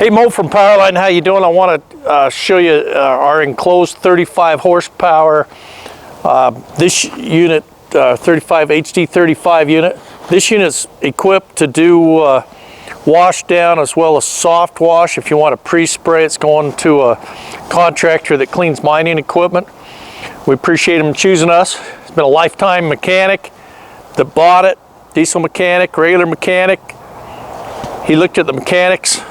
Hey Mo from Powerline, how you doing? I want to show you our enclosed 35 horsepower. This unit, 35 HD35 unit. This unit's equipped to do wash down as well as soft wash. If you want to pre-spray, it's going to a contractor that cleans mining equipment. We appreciate him choosing us. He's been a lifetime mechanic that bought it, diesel mechanic, regular mechanic. He looked at the mechanics.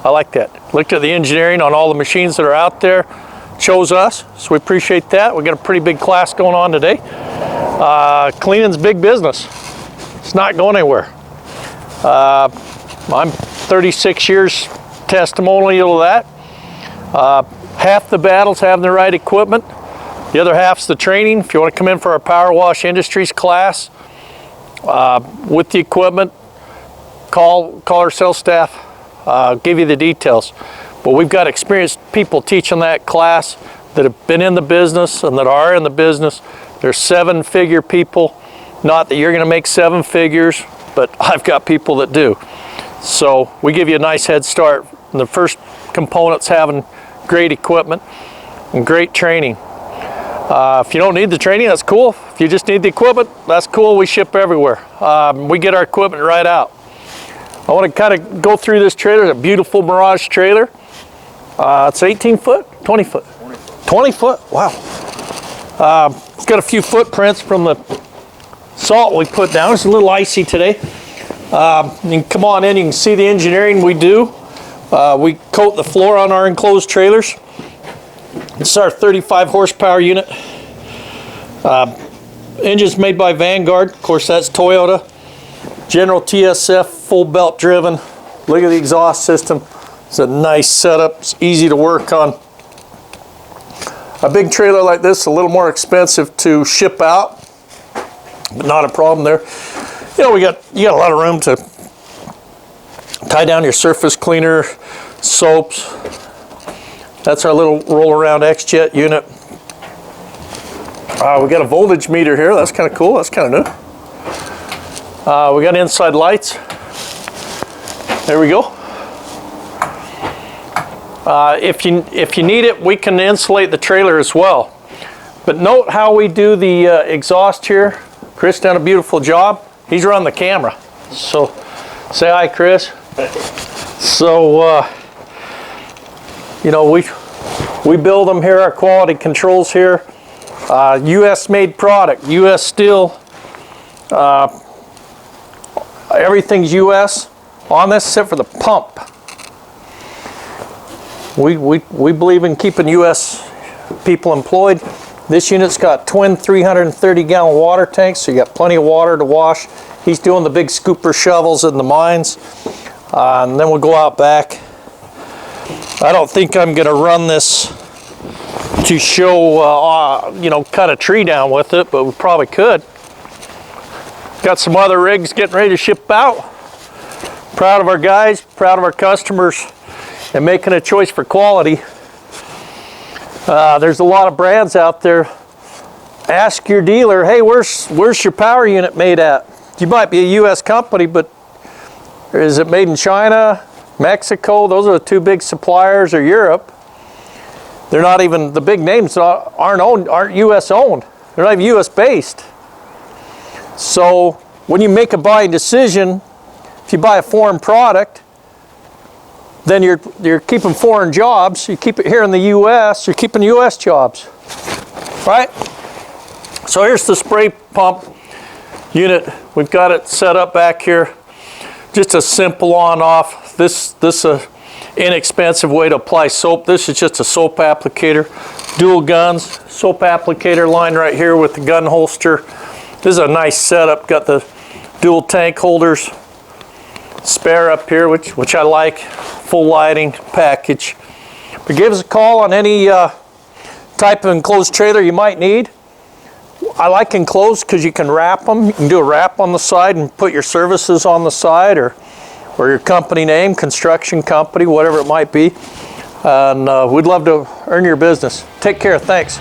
I like that. Looked at the engineering on all the machines that are out there, chose us, so we appreciate that. We got a pretty big class going on today. Cleaning's big business. It's not going anywhere. I'm 36 years testimonial of that. Half the battle's having the right equipment. The other half's the training. If you want to come in for our Power Wash Industries class with the equipment, call our sales staff. Give you the details. But we've got experienced people teaching that class that have been in the business and that are in the business. They're seven-figure people. Not that you're going to make seven figures, but I've got people that do. So we give you a nice head start. And the first component's having great equipment and great training. If you don't need the training, that's cool. If you just need the equipment, that's cool. We ship everywhere. We get our equipment right out. I want to kind of go through this trailer. It's a beautiful Mirage trailer. It's 18 foot, 20 foot? 20 foot, wow. It's got a few footprints from the salt we put down. It's a little icy today. You can come on in, you can see the engineering we do. We coat the floor on our enclosed trailers. This is our 35 horsepower unit. Engine's made by Vanguard. Of course, that's Toyota. General TSF, full belt driven. Look at the exhaust system. It's a nice setup. It's easy to work on. A big trailer like this is a little more expensive to ship out, but not a problem there. You know, you got a lot of room to tie down your surface cleaner, soaps. That's our little roll around X-Jet unit. We got a voltage meter here. That's kind of cool. That's kind of new. We got inside lights. There we go. If you need it, we can insulate the trailer as well. But note how we do the exhaust here. Chris done a beautiful job. He's run the camera. So say hi, Chris. So you know, we build them here. Our quality controls here. U.S. made product. U.S. steel. Everything's U.S. on this except for the pump. We believe in keeping U.S. people employed. This unit's got twin 330-gallon water tanks, so you got plenty of water to wash. He's doing the big scooper shovels in the mines. And then we'll go out back. I don't think I'm going to run this to show, you know, cut a tree down with it, but we probably could. Got some other rigs getting ready to ship out. Proud of our guys, proud of our customers, and making a choice for quality. There's a lot of brands out there. Ask your dealer, hey, where's your power unit made at? You might be a U.S. company, but is it made in China, Mexico? Those are the two big suppliers, or Europe. They're not even, the big names aren't U.S. owned. They're not even U.S. based. So when you make a buying decision, if you buy a foreign product, then you're keeping foreign jobs. You keep it here in the U.S., you're keeping U.S. jobs, right? So here's the spray pump unit. We've got it set up back here. Just a simple on-off. This is an inexpensive way to apply soap. This is just a soap applicator. Dual guns, soap applicator line right here with the gun holster. This is a nice setup. Got the dual tank holders, spare up here, which I like. Full lighting package. But give us a call on any type of enclosed trailer you might need. I like enclosed because you can wrap them. You can do a wrap on the side and put your services on the side, or your company name, construction company, whatever it might be. And we'd love to earn your business. Take care. Thanks.